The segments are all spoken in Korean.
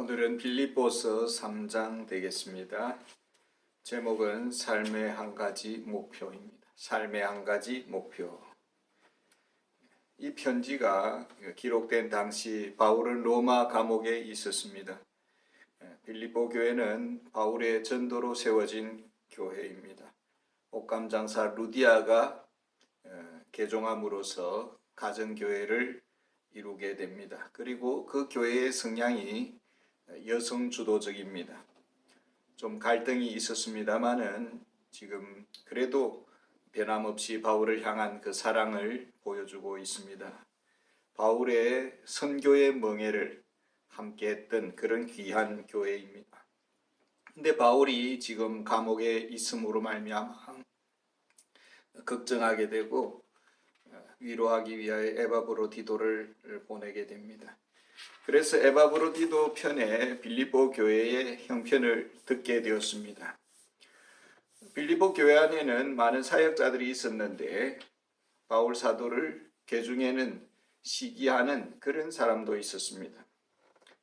오늘은 빌립보서 3장 되겠습니다. 제목은 삶의 한 가지 목표입니다. 삶의 한 가지 목표. 이 편지가 기록된 당시 바울은 로마 감옥에 있었습니다. 빌립보 교회는 바울의 전도로 세워진 교회입니다. 옥감장사 루디아가 개종함으로써 가정교회를 이루게 됩니다. 그리고 그 교회의 성향이 여성 주도적입니다. 좀 갈등이 있었습니다만은 지금 그래도 변함없이 바울을 향한 그 사랑을 보여주고 있습니다. 바울의 선교의 멍에를 함께 했던 그런 귀한 교회입니다. 근데 바울이 지금 감옥에 있음으로 말미암아 걱정하게 되고 위로하기 위하여 에바브로디도를 보내게 됩니다. 그래서 에바브로디도 편에 빌립보 교회의 형편을 듣게 되었습니다. 빌립보 교회 안에는 많은 사역자들이 있었는데 바울 사도를 개중에는 시기하는 그런 사람도 있었습니다.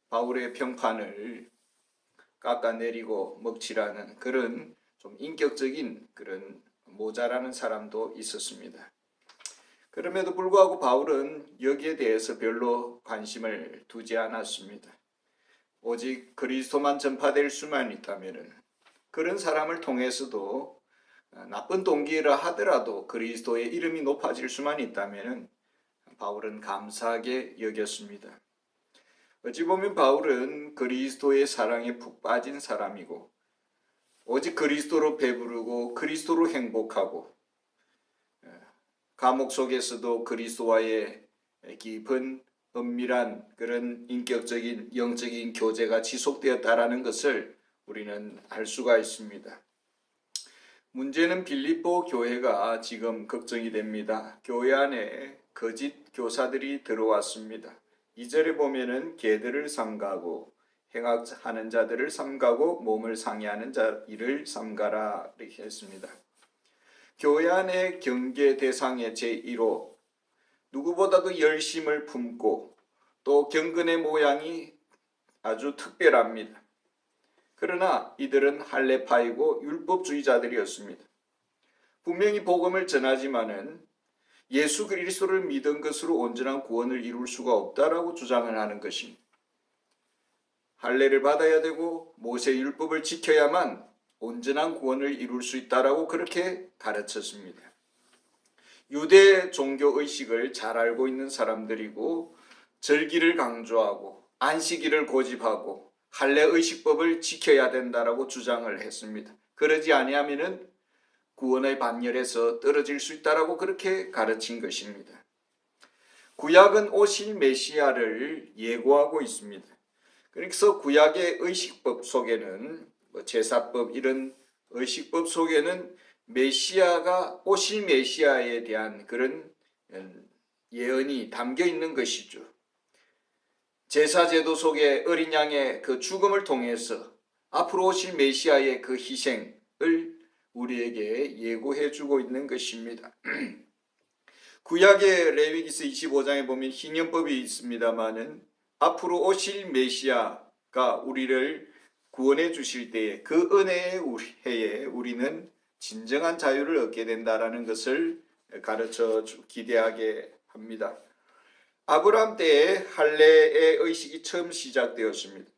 바울의 평판을 깎아내리고 먹칠하는 그런 좀 인격적인 그런 모자라는 사람도 있었습니다. 그럼에도 불구하고 바울은 여기에 대해서 별로 관심을 두지 않았습니다. 오직 그리스도만 전파될 수만 있다면 그런 사람을 통해서도 나쁜 동기라 하더라도 그리스도의 이름이 높아질 수만 있다면 바울은 감사하게 여겼습니다. 어찌 보면 바울은 그리스도의 사랑에 푹 빠진 사람이고 오직 그리스도로 배부르고 그리스도로 행복하고 감옥 속에서도 그리스도와의 깊은 은밀한 그런 인격적인 영적인 교제가 지속되었다라는 것을 우리는 알 수가 있습니다. 문제는 빌립보 교회가 지금 걱정이 됩니다. 교회 안에 거짓 교사들이 들어왔습니다. 2절에 보면은 개들을 삼가고 행악하는 자들을 삼가고 몸을 상해하는 자를 삼가라 이렇게 했습니다. 교회 안의 경계 대상의 제1호 누구보다도 열심을 품고 또 경건의 모양이 아주 특별합니다. 그러나 이들은 할례파이고 율법주의자들이었습니다. 분명히 복음을 전하지만은 예수 그리스도를 믿은 것으로 온전한 구원을 이룰 수가 없다라고 주장을 하는 것입니다. 할례를 받아야 되고 모세 율법을 지켜야만 온전한 구원을 이룰 수 있다라고 그렇게 가르쳤습니다. 유대 종교 의식을 잘 알고 있는 사람들이고 절기를 강조하고 안식일을 고집하고 할례 의식법을 지켜야 된다라고 주장을 했습니다. 그러지 아니하면은 구원의 반열에서 떨어질 수 있다라고 그렇게 가르친 것입니다. 구약은 오실 메시아를 예고하고 있습니다. 그래서 구약의 의식법 속에는 제사법 이런 의식법 속에는 메시아가 오실 메시아에 대한 그런 예언이 담겨 있는 것이죠. 제사제도 속에 어린 양의 그 죽음을 통해서 앞으로 오실 메시아의 그 희생을 우리에게 예고해 주고 있는 것입니다. 구약의 레위기서 25장에 보면 희년법이 있습니다마는 앞으로 오실 메시아가 우리를 구원해 주실 때에 그 은혜의 해에 우리는 진정한 자유를 얻게 된다라는 것을 가르쳐 기대하게 합니다. 아브라함 때에 할례의 의식이 처음 시작되었습니다.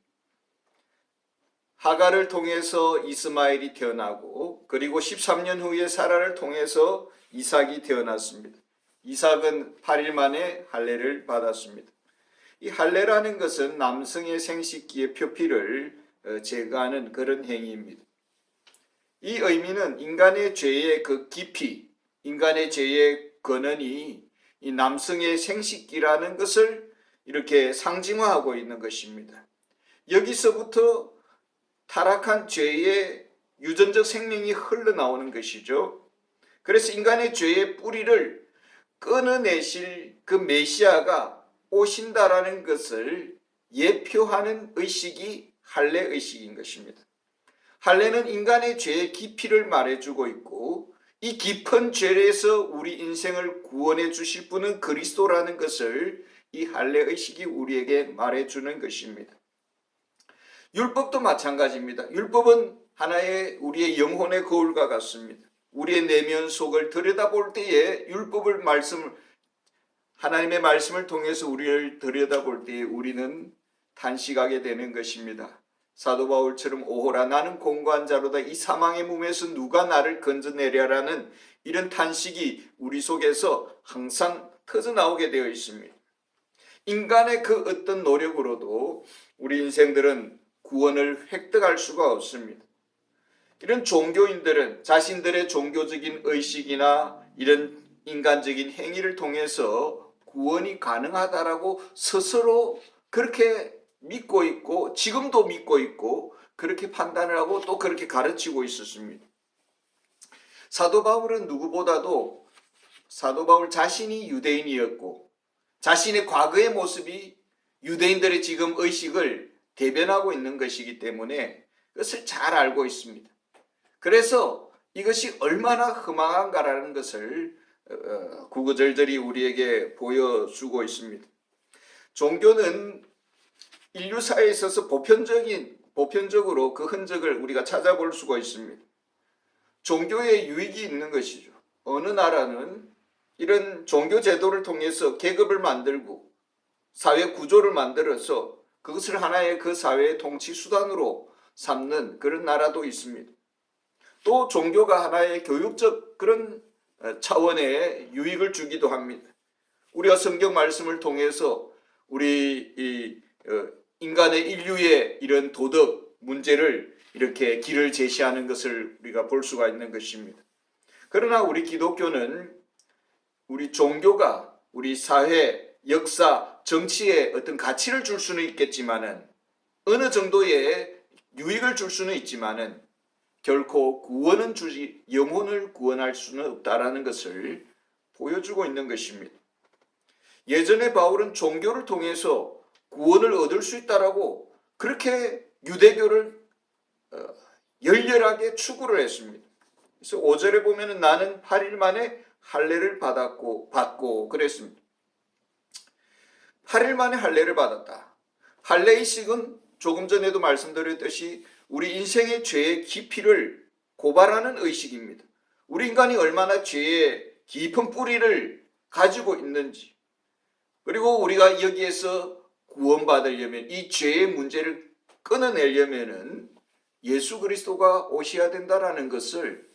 하가를 통해서 이스마엘이 태어나고 그리고 13년 후에 사라를 통해서 이삭이 태어났습니다. 이삭은 8일 만에 할례를 받았습니다. 이 할례라는 것은 남성의 생식기의 표피를 제거하는 그런 행위입니다. 이 의미는 인간의 죄의 그 깊이, 인간의 죄의 근원이 이 남성의 생식기라는 것을 이렇게 상징화하고 있는 것입니다. 여기서부터 타락한 죄의 유전적 생명이 흘러나오는 것이죠. 그래서 인간의 죄의 뿌리를 끊어내실 그 메시아가 오신다라는 것을 예표하는 의식이 할례 의식인 것입니다. 할례는 인간의 죄의 깊이를 말해주고 있고 이 깊은 죄에서 우리 인생을 구원해 주실 분은 그리스도라는 것을 이 할례 의식이 우리에게 말해주는 것입니다. 율법도 마찬가지입니다. 율법은 하나의 우리의 영혼의 거울과 같습니다. 우리의 내면 속을 들여다볼 때에 하나님의 말씀을 통해서 우리를 들여다볼 때에 우리는 탄식하게 되는 것입니다. 사도 바울처럼 오호라 나는 공고한 자로다 이 사망의 몸에서 누가 나를 건져내랴라는 이런 탄식이 우리 속에서 항상 터져나오게 되어 있습니다. 인간의 그 어떤 노력으로도 우리 인생들은 구원을 획득할 수가 없습니다. 이런 종교인들은 자신들의 종교적인 의식이나 이런 인간적인 행위를 통해서 구원이 가능하다라고 스스로 그렇게 믿고 있고 지금도 믿고 있고 그렇게 판단을 하고 또 그렇게 가르치고 있었습니다. 사도 바울은 누구보다도 사도 바울 자신이 유대인이었고 자신의 과거의 모습이 유대인들의 지금 의식을 대변하고 있는 것이기 때문에 그것을 잘 알고 있습니다. 그래서 이것이 얼마나 허망한가라는 것을 구구절절히 우리에게 보여주고 있습니다. 종교는 인류사에 있어서 보편적으로 그 흔적을 우리가 찾아볼 수가 있습니다. 종교에 유익이 있는 것이죠. 어느 나라는 이런 종교 제도를 통해서 계급을 만들고 사회 구조를 만들어서 그것을 하나의 그 사회의 통치 수단으로 삼는 그런 나라도 있습니다. 또 종교가 하나의 교육적 그런 차원의 유익을 주기도 합니다. 우리가 성경 말씀을 통해서 우리 인간의 인류의 이런 도덕 문제를 이렇게 길을 제시하는 것을 우리가 볼 수가 있는 것입니다. 그러나 우리 기독교는 우리 종교가 우리 사회, 역사, 정치에 어떤 가치를 줄 수는 있겠지만은 어느 정도의 유익을 줄 수는 있지만은 결코 구원은 주지 영혼을 구원할 수는 없다라는 것을 보여주고 있는 것입니다. 예전에 바울은 종교를 통해서 구원을 얻을 수 있다라고 그렇게 유대교를 열렬하게 추구를 했습니다. 그래서 5절에 보면은 나는 8일 만에 할례를 받고 그랬습니다. 8일 만에 할례를 받았다. 할례의식은 조금 전에도 말씀드렸듯이 우리 인생의 죄의 깊이를 고발하는 의식입니다. 우리 인간이 얼마나 죄의 깊은 뿌리를 가지고 있는지, 그리고 우리가 여기에서 구원받으려면 이 죄의 문제를 끊어내려면은 예수 그리스도가 오셔야 된다라는 것을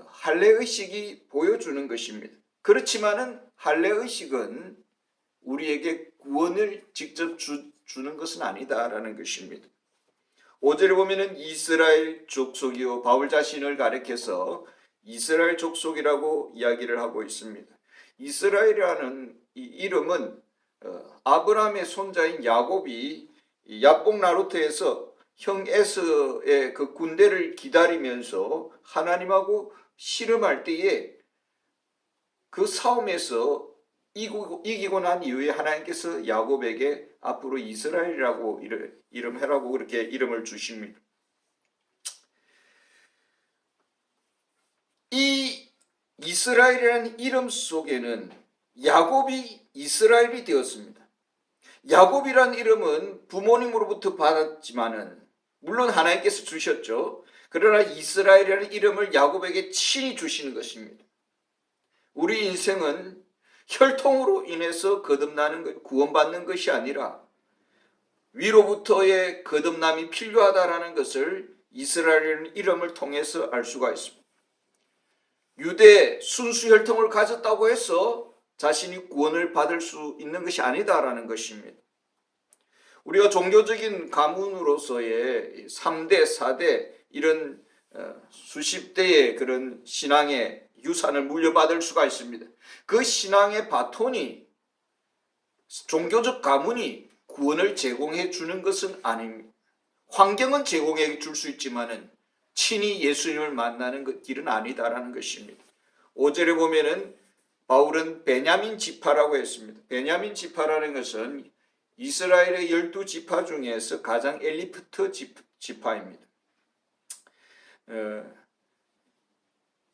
할례의식이 보여주는 것입니다. 그렇지만은 할례의식은 우리에게 구원을 직접 주는 것은 아니다라는 것입니다. 5절에 보면은 이스라엘 족속이요 바울 자신을 가리켜서 이스라엘 족속이라고 이야기를 하고 있습니다. 이스라엘이라는 이 이름은 아브라함의 손자인 야곱이 야복 나루트에서 형 에서의 그 군대를 기다리면서 하나님하고 씨름할 때에 그 싸움에서 이기고 난 이후에 하나님께서 야곱에게 앞으로 이스라엘이라고 이름해라고 그렇게 이름을 주십니다. 이 이스라엘이라는 이름 속에는 야곱이 이스라엘이 되었습니다. 야곱이라는 이름은 부모님으로부터 받았지만은 물론 하나님께서 주셨죠. 그러나 이스라엘이라는 이름을 야곱에게 친히 주시는 것입니다. 우리 인생은 혈통으로 인해서 거듭나는 구원받는 것이 아니라 위로부터의 거듭남이 필요하다라는 것을 이스라엘이라는 이름을 통해서 알 수가 있습니다. 유대 순수 혈통을 가졌다고 해서 자신이 구원을 받을 수 있는 것이 아니다라는 것입니다. 우리가 종교적인 가문으로서의 3대, 4대 이런 수십 대의 그런 신앙의 유산을 물려받을 수가 있습니다. 그 신앙의 바톤이 종교적 가문이 구원을 제공해 주는 것은 아닙니다. 환경은 제공해 줄 수 있지만은 친히 예수님을 만나는 그 길은 아니다라는 것입니다. 5절에 보면은 바울은 베냐민 지파라고 했습니다. 베냐민 지파라는 것은 이스라엘의 12지파 중에서 가장 엘리트 지파입니다.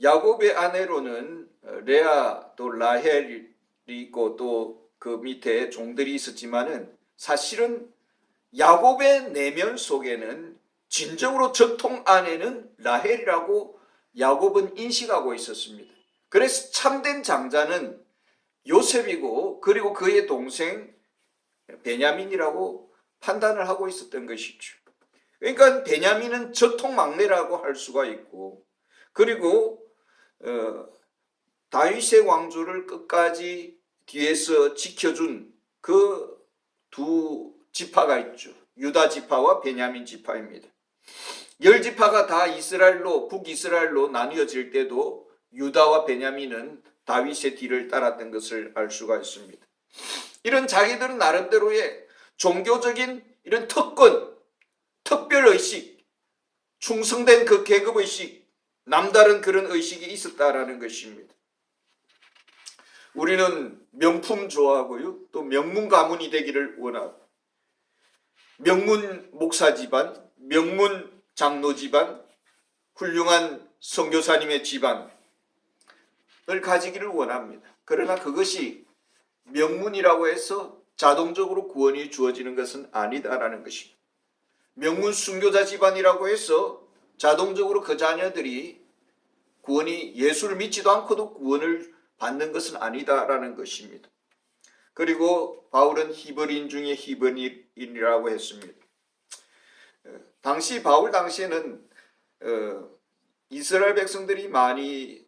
야곱의 아내로는 레아 또 라헬이 있고 또 그 밑에 종들이 있었지만은 사실은 야곱의 내면 속에는 진정으로 적통 안에는 라헬이라고 야곱은 인식하고 있었습니다. 그래서 참된 장자는 요셉이고 그리고 그의 동생 베냐민이라고 판단을 하고 있었던 것이죠. 그러니까 베냐민은 적통 막내라고 할 수가 있고, 그리고 다윗의 왕조를 끝까지 뒤에서 지켜준 그 두 지파가 있죠. 유다 지파와 베냐민 지파입니다. 10지파가 다 이스라엘로, 북이스라엘로 나뉘어질 때도 유다와 베냐민은 다윗의 뒤를 따랐던 것을 알 수가 있습니다. 이런 자기들은 나름대로의 종교적인 이런 특권, 특별의식, 충성된 그 계급의식, 남다른 그런 의식이 있었다라는 것입니다. 우리는 명품 좋아하고요, 또 명문 가문이 되기를 원하고, 명문 목사 집안, 명문 장로 집안, 훌륭한 선교사님의 집안을 가지기를 원합니다. 그러나 그것이 명문이라고 해서 자동적으로 구원이 주어지는 것은 아니다라는 것입니다. 명문 순교자 집안이라고 해서 자동적으로 그 자녀들이 구원이, 예수를 믿지도 않고도 구원을 받는 것은 아니다라는 것입니다. 그리고 바울은 히브리인 중에 히브리인이라고 했습니다. 바울 당시에는 이스라엘 백성들이 많이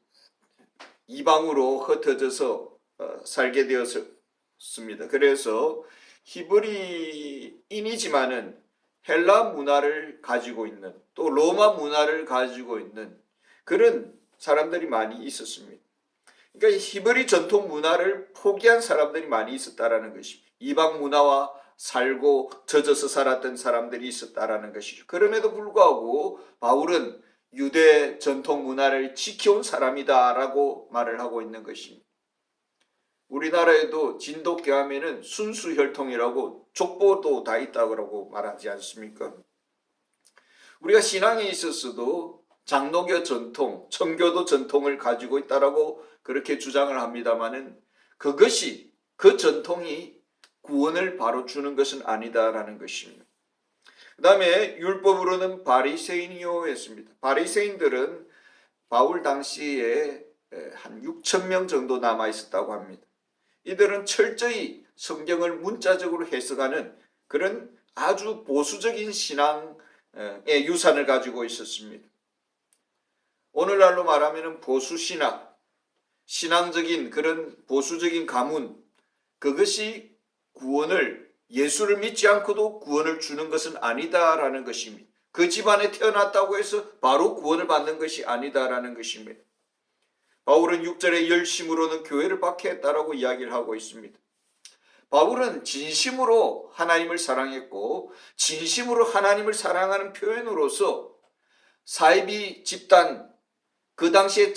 이방으로 흩어져서 살게 되었습니다. 그래서 히브리인이지만은 헬라 문화를 가지고 있는, 또 로마 문화를 가지고 있는 그런 사람들이 많이 있었습니다. 그러니까 히브리 전통 문화를 포기한 사람들이 많이 있었다라는 것입니다. 이방 문화와 살고 젖어서 살았던 사람들이 있었다라는 것이죠. 그럼에도 불구하고 바울은 유대 전통 문화를 지켜온 사람이다라고 말을 하고 있는 것입니다. 우리나라에도 진돗개 하면은 순수혈통이라고 족보도 다 있다고 말하지 않습니까? 우리가 신앙에 있어서도 장로교 전통, 청교도 전통을 가지고 있다라고 그렇게 주장을 합니다마는 그것이, 그 전통이 구원을 바로 주는 것은 아니다라는 것입니다. 그 다음에 율법으로는 바리새인이요 했습니다. 바리새인들은 바울 당시에 한 6천 명 정도 남아 있었다고 합니다. 이들은 철저히 성경을 문자적으로 해석하는 그런 아주 보수적인 신앙의 유산을 가지고 있었습니다. 오늘날로 말하면 보수신학, 신앙적인 그런 보수적인 가문, 그것이 구원을, 예수를 믿지 않고도 구원을 주는 것은 아니다라는 것입니다. 그 집안에 태어났다고 해서 바로 구원을 받는 것이 아니다라는 것입니다. 바울은 6절에 열심으로는 교회를 박해했다라고 이야기를 하고 있습니다. 바울은 진심으로 하나님을 사랑했고, 진심으로 하나님을 사랑하는 표현으로서 사이비 집단, 그 당시에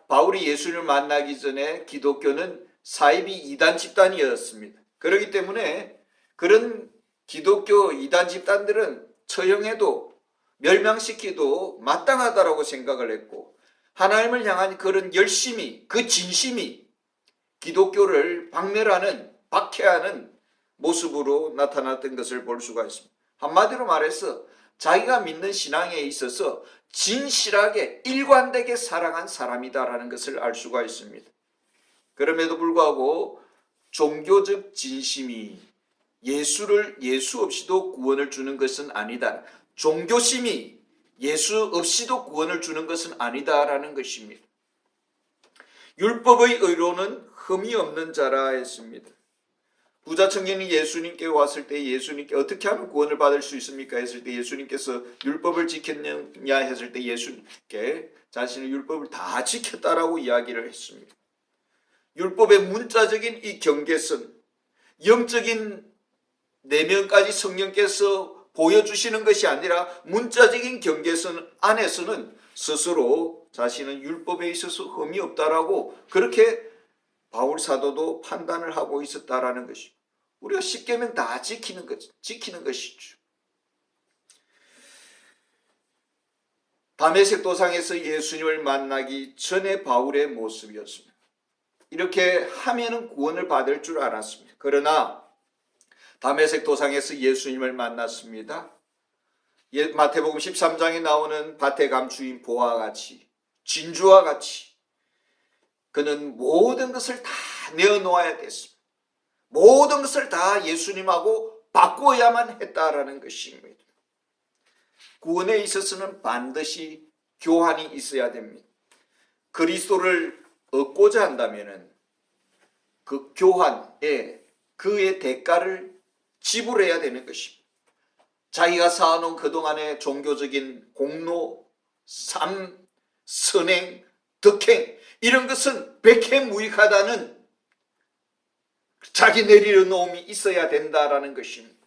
바울이 예수를 만나기 전에 기독교는 사이비 이단 집단이었습니다. 그렇기 때문에 그런 기독교 이단 집단들은 처형해도 멸망시키도 마땅하다라고 생각을 했고, 하나님을 향한 그런 열심이, 그 진심이 기독교를 박멸하는, 박해하는 모습으로 나타났던 것을 볼 수가 있습니다. 한마디로 말해서 자기가 믿는 신앙에 있어서 진실하게 일관되게 사랑한 사람이다라는 것을 알 수가 있습니다. 그럼에도 불구하고 종교적 진심이 예수 없이도 구원을 주는 것은 아니다. 종교심이 예수 없이도 구원을 주는 것은 아니다라는 것입니다. 율법의 의로는 흠이 없는 자라 했습니다. 부자 청년이 예수님께 왔을 때 예수님께 어떻게 하면 구원을 받을 수 있습니까? 했을 때 예수님께서 율법을 지켰느냐 했을 때 예수님께 자신의 율법을 다 지켰다라고 이야기를 했습니다. 율법의 문자적인 이 경계선, 영적인 내면까지 성령께서 보여주시는 것이 아니라 문자적인 경계선 안에서는 스스로 자신은 율법에 있어서 흠이 없다라고 그렇게 바울 사도도 판단을 하고 있었다라는 것이죠. 우리가 10계명 다 지키는 것이죠. 다메섹 도상에서 예수님을 만나기 전에 바울의 모습이었습니다. 이렇게 하면은 구원을 받을 줄 알았습니다. 그러나 다메섹 도상에서 예수님을 만났습니다. 마태복음 13장에 나오는 밭에 감추인 보화와 같이, 진주와 같이 그는 모든 것을 다 내어놓아야 됐습니다. 모든 것을 다 예수님하고 바꾸어야만 했다라는 것입니다. 구원에 있어서는 반드시 교환이 있어야 됩니다. 그리스도를 얻고자 한다면 그 교환에 그의 대가를 지불해야 되는 것입니다. 자기가 쌓아놓은 그동안의 종교적인 공로, 삶, 선행, 덕행 이런 것은 백해무익하다는 자기 내려놓음이 있어야 된다라는 것입니다.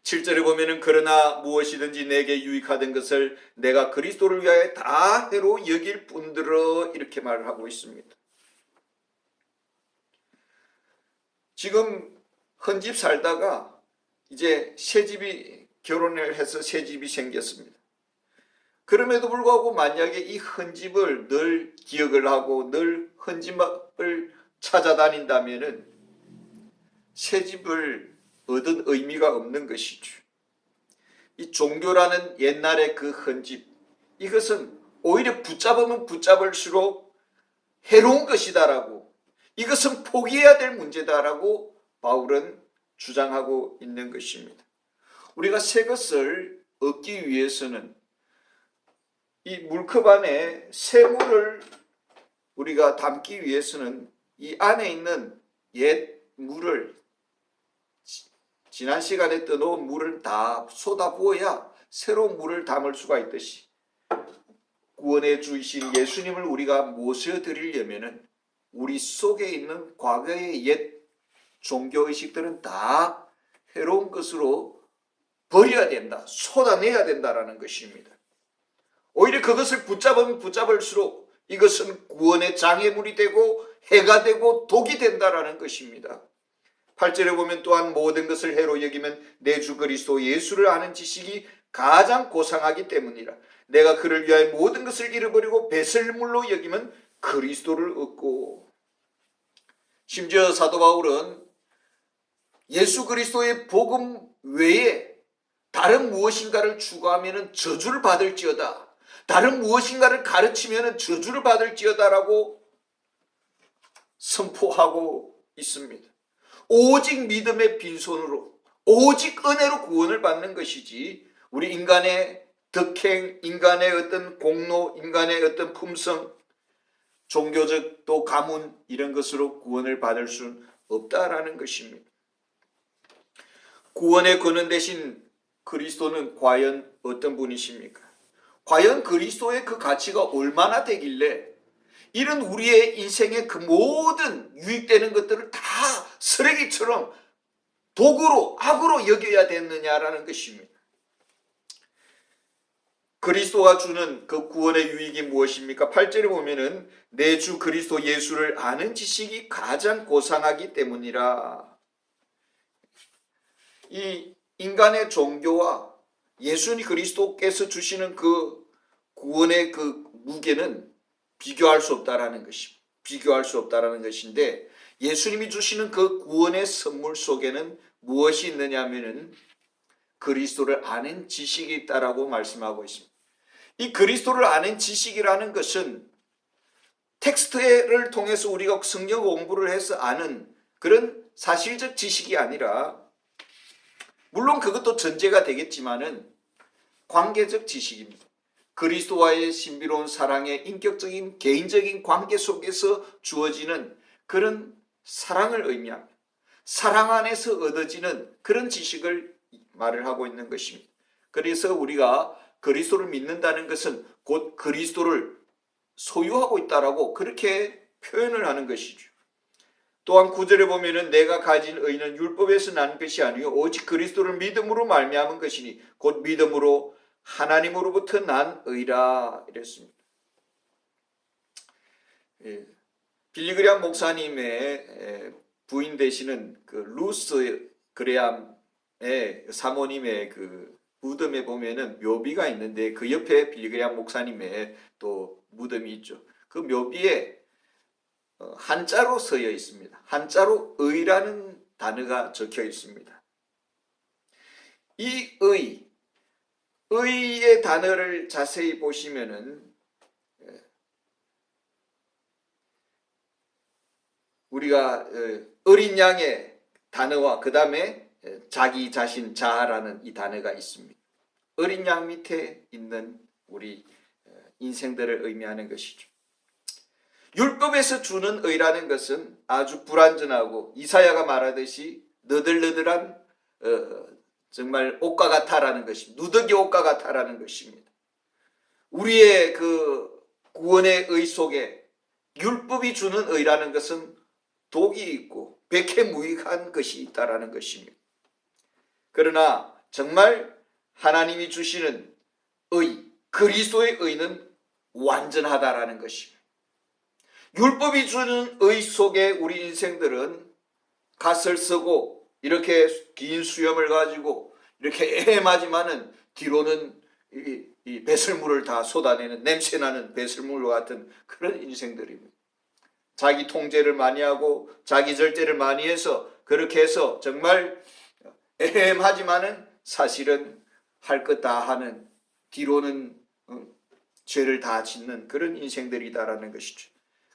7절에 보면은 그러나 무엇이든지 내게 유익하던 것을 내가 그리스도를 위하여 다 해로 여길 뿐더러 이렇게 말을 하고 있습니다. 지금 헌집 살다가 이제 새집이 결혼을 해서 새집이 생겼습니다. 그럼에도 불구하고 만약에 이 헌집을 늘 기억을 하고 늘 헌집을 찾아다닌다면은 새집을 얻은 의미가 없는 것이죠. 이 종교라는 옛날의 그 헌집, 이것은 오히려 붙잡으면 붙잡을수록 해로운 것이다라고, 이것은 포기해야 될 문제다라고 바울은 주장하고 있는 것입니다. 우리가 새 것을 얻기 위해서는 이 물컵 안에 새 물을 우리가 담기 위해서는 이 안에 있는 옛 물을, 지난 시간에 떠놓은 물을 다 쏟아부어야 새로운 물을 담을 수가 있듯이 구원해 주신 예수님을 우리가 모셔드리려면 우리 속에 있는 과거의 옛 종교의식들은 다 해로운 것으로 버려야 된다, 쏟아내야 된다라는 것입니다. 오히려 그것을 붙잡으면 붙잡을수록 이것은 구원의 장애물이 되고 해가 되고 독이 된다라는 것입니다. 8절에 보면 또한 모든 것을 해로 여기면 내 주 그리스도 예수를 아는 지식이 가장 고상하기 때문이라. 내가 그를 위하여 모든 것을 잃어버리고 배설물로 여기면 그리스도를 얻고. 심지어 사도 바울은 예수 그리스도의 복음 외에 다른 무엇인가를 추구하면 저주를 받을지어다, 다른 무엇인가를 가르치면 저주를 받을지어다라고 선포하고 있습니다. 오직 믿음의 빈손으로, 오직 은혜로 구원을 받는 것이지 우리 인간의 덕행, 인간의 어떤 공로, 인간의 어떤 품성, 종교적 또 가문 이런 것으로 구원을 받을 수는 없다라는 것입니다. 구원의 근원 대신 그리스도는 과연 어떤 분이십니까? 과연 그리스도의 그 가치가 얼마나 되길래 이런 우리의 인생의 그 모든 유익되는 것들을 다 쓰레기처럼 도구로, 악으로 여겨야 됐느냐라는 것입니다. 그리스도가 주는 그 구원의 유익이 무엇입니까? 8절에 보면은 내 주 그리스도 예수를 아는 지식이 가장 고상하기 때문이라. 이 인간의 종교와 예수님 그리스도께서 주시는 그 구원의 그 무게는 비교할 수 없다라는 것입니다. 비교할 수 없다라는 것인데, 예수님이 주시는 그 구원의 선물 속에는 무엇이 있느냐 하면은 그리스도를 아는 지식이 있다라고 말씀하고 있습니다. 이 그리스도를 아는 지식이라는 것은 텍스트를 통해서 우리가 성경 공부를 해서 아는 그런 사실적 지식이 아니라, 물론 그것도 전제가 되겠지만은 관계적 지식입니다. 그리스도와의 신비로운 사랑의 인격적인 개인적인 관계 속에서 주어지는 그런 사랑을 의미합니다. 사랑 안에서 얻어지는 그런 지식을 말을 하고 있는 것입니다. 그래서 우리가 그리스도를 믿는다는 것은 곧 그리스도를 소유하고 있다라고 그렇게 표현을 하는 것이죠. 또한 9절에 보면은 내가 가진 의는 율법에서 난 것이 아니요 오직 그리스도를 믿음으로 말미암은 것이니 곧 믿음으로 하나님으로부터 난 의라 이랬습니다. 빌리그레암 목사님의 부인 되시는 그 루스 그레암의 사모님의 그 무덤에 보면은 묘비가 있는데 그 옆에 빌리그레암 목사님의 또 무덤이 있죠. 그 묘비에 한자로 쓰여 있습니다. 한자로 의라는 단어가 적혀 있습니다. 이 의의 단어를 자세히 보시면은 우리가 어린 양의 단어와 그 다음에 자기 자신 자아라는 이 단어가 있습니다. 어린 양 밑에 있는 우리 인생들을 의미하는 것이죠. 율법에서 주는 의라는 것은 아주 불완전하고 이사야가 말하듯이 너덜너덜한 정말 옷과 같아라는 것입니다. 누더기 옷과 같아라는 것입니다. 우리의 그 구원의 의 속에 율법이 주는 의라는 것은 독이 있고 백해무익한 것이 있다라는 것입니다. 그러나 정말 하나님이 주시는 의, 그리스도의 의는 완전하다라는 것입니다. 율법이 주는 의 속에 우리 인생들은 갓을 쓰고 이렇게 긴 수염을 가지고 이렇게 애매하지만은 뒤로는 이 배설물을 다 쏟아내는 냄새나는 배설물과 같은 그런 인생들입니다. 자기 통제를 많이 하고 자기 절제를 많이 해서 그렇게 해서 정말 애매하지만은 사실은 할 것 다 하는 뒤로는 죄를 다 짓는 그런 인생들이다라는 것이죠.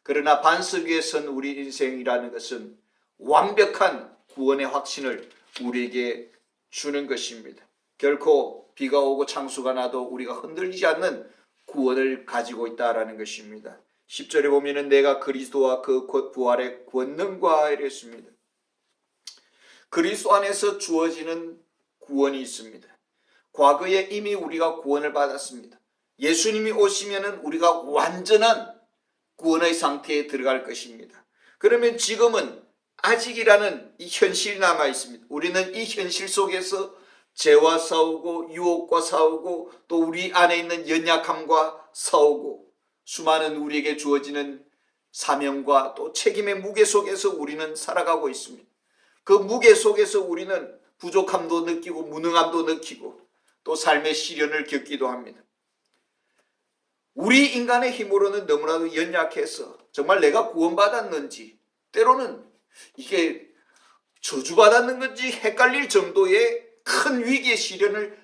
그러나 반석 위에 선 우리 인생이라는 것은 완벽한 구원의 확신을 우리에게 주는 것입니다. 결코 비가 오고 창수가 나도 우리가 흔들리지 않는 구원을 가지고 있다라는 것입니다. 10절에 보면은 내가 그리스도와 그 부활의 권능과 이랬습니다. 그리스도 안에서 주어지는 구원이 있습니다. 과거에 이미 우리가 구원을 받았습니다. 예수님이 오시면은 우리가 완전한 구원의 상태에 들어갈 것입니다. 그러면 지금은 아직이라는 이 현실이 남아 있습니다. 우리는 이 현실 속에서 죄와 싸우고 유혹과 싸우고 또 우리 안에 있는 연약함과 싸우고 수많은 우리에게 주어지는 사명과 또 책임의 무게 속에서 우리는 살아가고 있습니다. 그 무게 속에서 우리는 부족함도 느끼고 무능함도 느끼고 또 삶의 시련을 겪기도 합니다. 우리 인간의 힘으로는 너무나도 연약해서 정말 내가 구원받았는지 때로는 이게 저주받았는 건지 헷갈릴 정도의 큰 위기의 시련을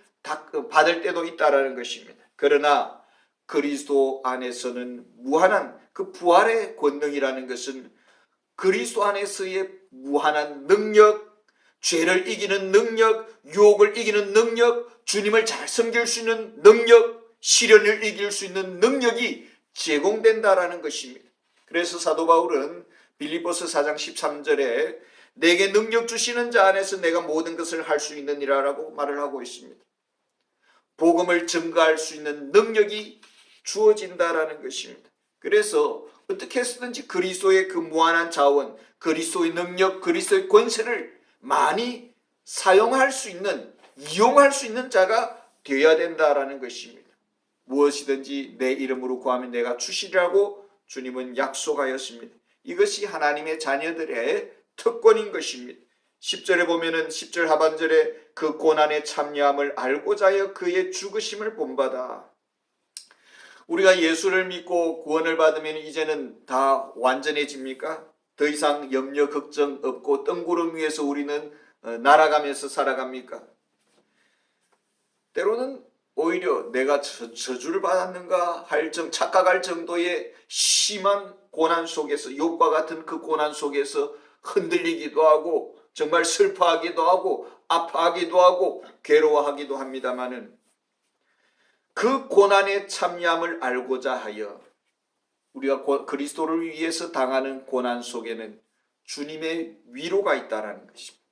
받을 때도 있다는 것입니다. 그러나 그리스도 안에서는 무한한 그 부활의 권능이라는 것은 그리스도 안에서의 무한한 능력, 죄를 이기는 능력, 유혹을 이기는 능력, 주님을 잘 섬길 수 있는 능력, 시련을 이길 수 있는 능력이 제공된다라는 것입니다. 그래서 사도 바울은 빌립보서 4장 13절에 내게 능력 주시는 자 안에서 내가 모든 것을 할 수 있느니라라고 말을 하고 있습니다. 복음을 증거할 수 있는 능력이 주어진다라는 것입니다. 그래서 어떻게 해서든지 그리스도의 그 무한한 자원, 그리스도의 능력, 그리스도의 권세를 많이 사용할 수 있는, 이용할 수 있는 자가 되어야 된다라는 것입니다. 무엇이든지 내 이름으로 구하면 내가 주시리라고 주님은 약속하였습니다. 이것이 하나님의 자녀들의 특권인 것입니다. 10절에 보면은 10절 하반절에 그 고난의 참여함을 알고자 하여 그의 죽으심을 본받아. 우리가 예수를 믿고 구원을 받으면 이제는 다 완전해집니까? 더 이상 염려 걱정 없고 뜬구름 위에서 우리는 날아가면서 살아갑니까? 때로는 오히려 내가 저주를 받았는가 착각할 정도의 심한 고난 속에서 욥과 같은 그 고난 속에서 흔들리기도 하고 정말 슬퍼하기도 하고 아파하기도 하고 괴로워하기도 합니다마는 그 고난의 참여함을 알고자 하여 우리가 그리스도를 위해서 당하는 고난 속에는 주님의 위로가 있다는 것입니다.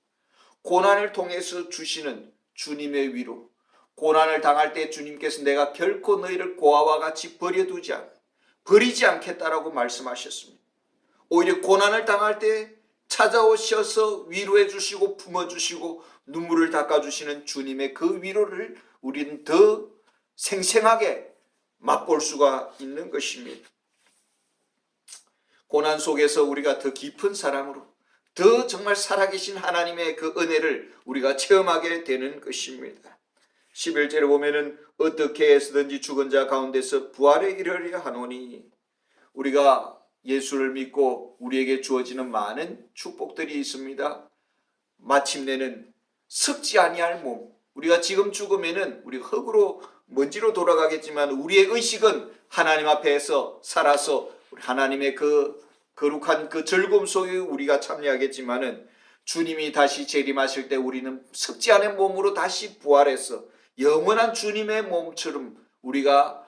고난을 통해서 주시는 주님의 위로, 고난을 당할 때 주님께서 내가 결코 너희를 고아와 같이 버리지 않겠다라고 말씀하셨습니다. 오히려 고난을 당할 때 찾아오셔서 위로해 주시고 품어주시고 눈물을 닦아주시는 주님의 그 위로를 우리는 더 생생하게 맛볼 수가 있는 것입니다. 고난 속에서 우리가 더 깊은 사랑으로 더 정말 살아계신 하나님의 그 은혜를 우리가 체험하게 되는 것입니다. 11절에 보면은 어떻게 해서든지 죽은 자 가운데서 부활에 이르려 하노니, 우리가 예수를 믿고 우리에게 주어지는 많은 축복들이 있습니다. 마침내는 썩지 아니할 몸, 우리가 지금 죽으면은 우리 흙으로 먼지로 돌아가겠지만 우리의 의식은 하나님 앞에서 살아서 하나님의 그 거룩한 그 즐거움 속에 우리가 참여하겠지만은 주님이 다시 재림하실 때 우리는 썩지 않은 몸으로 다시 부활해서 영원한 주님의 몸처럼 우리가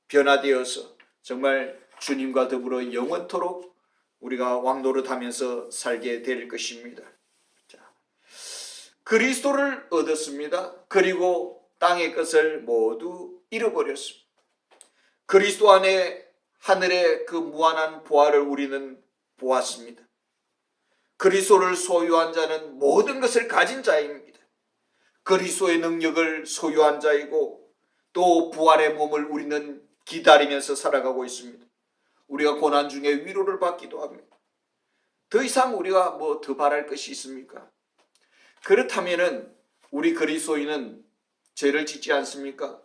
변화되어서 정말 주님과 더불어 영원토록 우리가 왕노릇하면서 살게 될 것입니다. 자, 그리스도를 얻었습니다. 그리고 땅의 것을 모두 잃어버렸습니다. 그리스도 안에 하늘의 그 무한한 보화를 우리는 보았습니다. 그리스도를 소유한 자는 모든 것을 가진 자입니다. 그리스도의 능력을 소유한 자이고 또 부활의 몸을 우리는 기다리면서 살아가고 있습니다. 우리가 고난 중에 위로를 받기도 합니다. 더 이상 우리가 뭐 더 바랄 것이 있습니까? 그렇다면은 우리 그리스도인은 죄를 짓지 않습니까?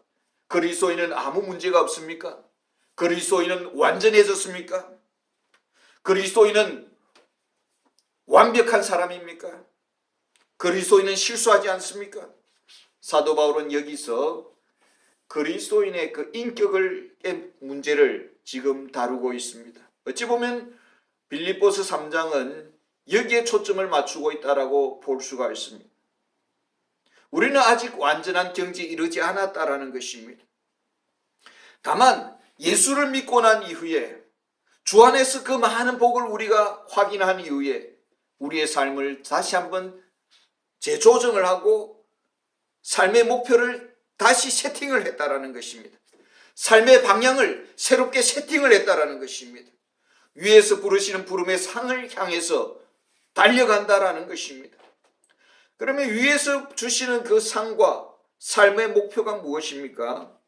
그리스도인은 아무 문제가 없습니까? 그리스도인은 완전해졌습니까? 그리스도인은 완벽한 사람입니까? 그리스도인은 실수하지 않습니까? 사도 바울은 여기서 그리스도인의 그 인격의 문제를 지금 다루고 있습니다. 어찌 보면 빌립보서 3장은 여기에 초점을 맞추고 있다라고 볼 수가 있습니다. 우리는 아직 완전한 경지에 이르지 않았다라는 것입니다. 다만 예수를 믿고 난 이후에 주 안에서 그 많은 복을 우리가 확인한 이후에 우리의 삶을 다시 한번 재조정을 하고 삶의 목표를 다시 세팅을 했다라는 것입니다. 삶의 방향을 새롭게 세팅을 했다라는 것입니다. 위에서 부르시는 부름의 상을 향해서 달려간다라는 것입니다. 그러면 위에서 주시는 그 상과 삶의 목표가 무엇입니까?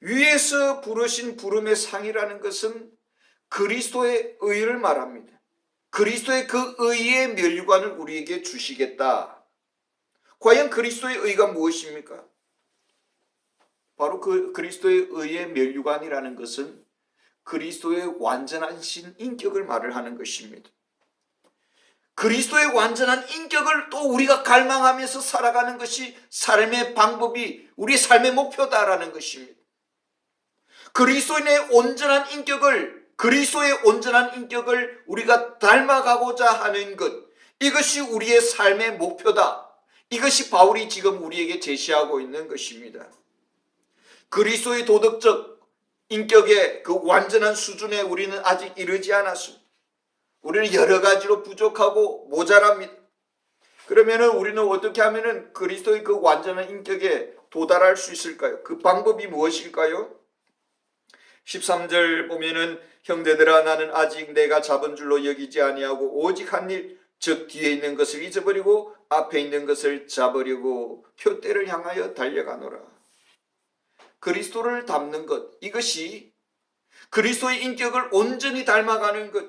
위에서 부르신 부름의 상이라는 것은 그리스도의 의를 말합니다. 그리스도의 그 의의 면류관을 우리에게 주시겠다. 과연 그리스도의 의가 무엇입니까? 바로 그 그리스도의 의의 면류관이라는 것은 그리스도의 완전한 인격을 말을 하는 것입니다. 그리스도의 완전한 인격을 또 우리가 갈망하면서 살아가는 것이 삶의 방법이 우리 삶의 목표다라는 것입니다. 그리스도의 온전한 인격을 우리가 닮아가고자 하는 것, 이것이 우리의 삶의 목표다. 이것이 바울이 지금 우리에게 제시하고 있는 것입니다. 그리스도의 도덕적 인격의 그 완전한 수준에 우리는 아직 이르지 않았습니다. 우리는 여러 가지로 부족하고 모자랍니다. 그러면은 우리는 어떻게 하면은 그리스도의 그 완전한 인격에 도달할 수 있을까요? 그 방법이 무엇일까요? 13절 보면은 형제들아 나는 아직 내가 잡은 줄로 여기지 아니하고 오직 한 일, 즉 뒤에 있는 것을 잊어버리고 앞에 있는 것을 잡으려고 표대를 향하여 달려가노라. 그리스도를 닮는 것, 이것이 그리스도의 인격을 온전히 닮아가는 것,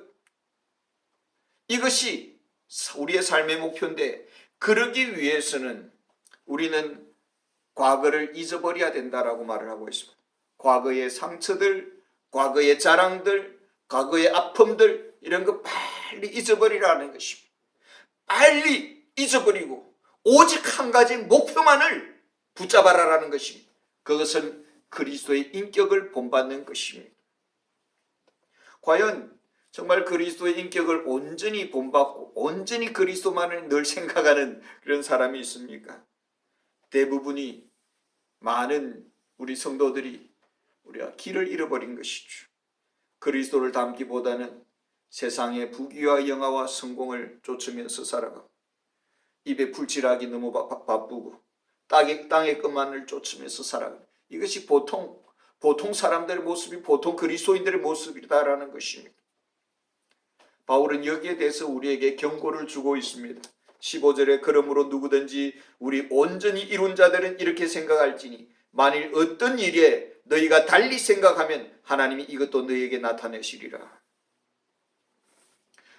이것이 우리의 삶의 목표인데, 그러기 위해서는 우리는 과거를 잊어버려야 된다라고 말을 하고 있습니다. 과거의 상처들, 과거의 자랑들, 과거의 아픔들, 이런 거 빨리 잊어버리라는 것입니다. 빨리 잊어버리고 오직 한 가지 목표만을 붙잡아라라는 것입니다. 그것은 그리스도의 인격을 본받는 것입니다. 과연 정말 그리스도의 인격을 온전히 본받고 온전히 그리스도만을 늘 생각하는 그런 사람이 있습니까? 대부분이, 많은 우리 성도들이 우리가 길을 잃어버린 것이죠. 그리스도를 닮기보다는 세상의 부귀와 영화와 성공을 쫓으면서 살아가고 입에 불칠하기 너무 바쁘고 땅의 것만을 쫓으면서 살아가고, 이것이 보통 사람들의 모습이, 보통 그리스도인들의 모습이다라는 것입니다. 바울은 여기에 대해서 우리에게 경고를 주고 있습니다. 15절에 그러므로 누구든지 우리 온전히 이룬 자들은 이렇게 생각할지니 만일 어떤 일에 너희가 달리 생각하면 하나님이 이것도 너희에게 나타내시리라.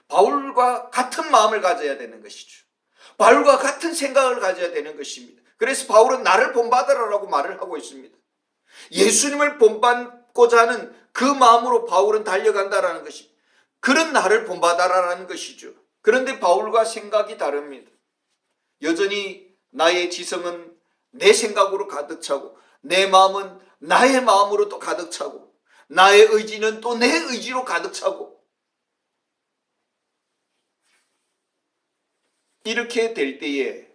바울과 같은 마음을 가져야 되는 것이죠. 바울과 같은 생각을 가져야 되는 것입니다. 그래서 바울은 나를 본받으라라고 말을 하고 있습니다. 예수님을 본받고자 하는 그 마음으로 바울은 달려간다라는 것입니다. 그런 나를 본받아라라는 것이죠. 그런데 바울과 생각이 다릅니다. 여전히 나의 지성은 내 생각으로 가득 차고 내 마음은 나의 마음으로 또 가득 차고 나의 의지는 또 내 의지로 가득 차고 이렇게 될 때에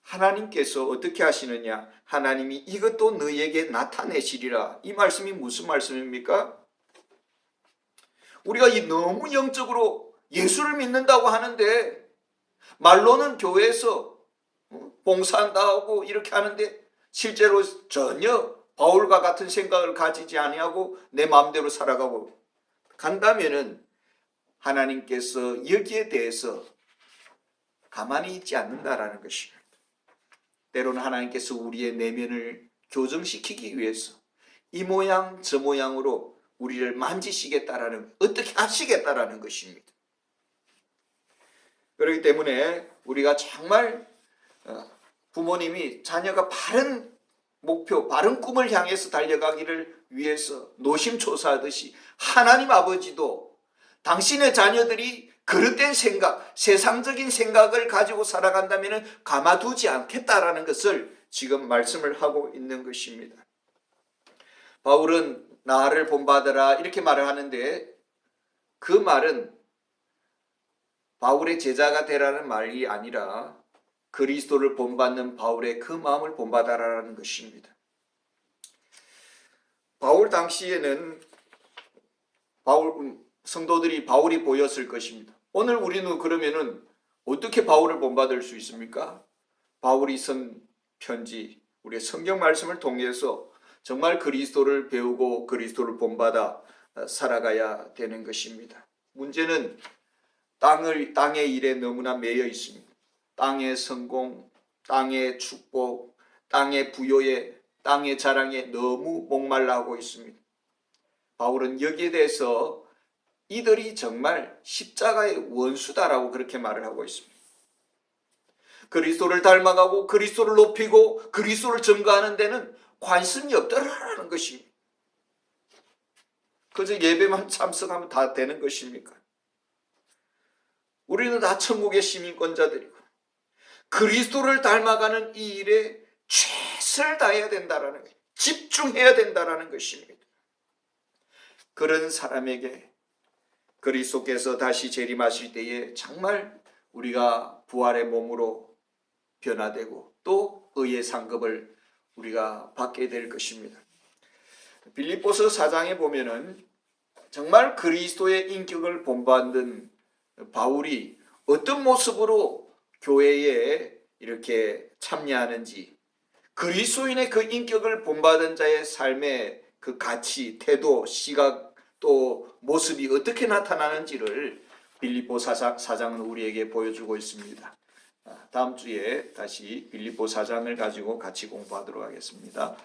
하나님께서 어떻게 하시느냐? 하나님이 이것도 너희에게 나타내시리라. 이 말씀이 무슨 말씀입니까? 우리가 너무 영적으로 예수를 믿는다고 하는데 말로는 교회에서 봉사한다 하고 이렇게 하는데 실제로 전혀 바울과 같은 생각을 가지지 아니하고 내 마음대로 살아가고 간다면은 하나님께서 여기에 대해서 가만히 있지 않는다라는 것입니다. 때로는 하나님께서 우리의 내면을 교정시키기 위해서 이 모양 저 모양으로 우리를 만지시겠다라는, 어떻게 하시겠다라는 것입니다. 그렇기 때문에 우리가 정말 부모님이 자녀가 바른 목표, 바른 꿈을 향해서 달려가기를 위해서 노심초사하듯이 하나님 아버지도 당신의 자녀들이 그릇된 생각, 세상적인 생각을 가지고 살아간다면 가만두지 않겠다라는 것을 지금 말씀을 하고 있는 것입니다. 바울은 나를 본받으라 이렇게 말을 하는데 그 말은 바울의 제자가 되라는 말이 아니라 그리스도를 본받는 바울의 그 마음을 본받아라라는 것입니다. 바울 당시에는 성도들이 바울이 보였을 것입니다. 오늘 우리는 그러면은 어떻게 바울을 본받을 수 있습니까? 바울이 쓴 편지, 우리의 성경 말씀을 통해서 정말 그리스도를 배우고 그리스도를 본받아 살아가야 되는 것입니다. 문제는 땅의 일에 너무나 매여 있습니다. 땅의 성공, 땅의 축복, 땅의 부요에, 땅의 자랑에 너무 목말라 하고 있습니다. 바울은 여기에 대해서 이들이 정말 십자가의 원수다라고 그렇게 말을 하고 있습니다. 그리스도를 닮아가고 그리스도를 높이고 그리스도를 증거하는 데는 관심이 없더라라는 것입니다. 그저 예배만 참석하면 다 되는 것입니까? 우리는 다 천국의 시민권자들이고 그리스도를 닮아가는 이 일에 최선을 다해야 된다라는 것, 집중해야 된다라는 것입니다. 그런 사람에게 그리스도께서 다시 재림하실 때에 정말 우리가 부활의 몸으로 변화되고 또 의의 상급을 우리가 받게 될 것입니다. 빌립보서 4장에 보면은 정말 그리스도의 인격을 본받는 바울이 어떤 모습으로 교회에 이렇게 참여하는지, 그리스도인의 그 인격을 본받은 자의 삶의 그 가치, 태도, 시각, 또 모습이 어떻게 나타나는지를 빌립보 4장은 우리에게 보여주고 있습니다. 다음 주에 다시 빌립보 4장을 가지고 같이 공부하도록 하겠습니다.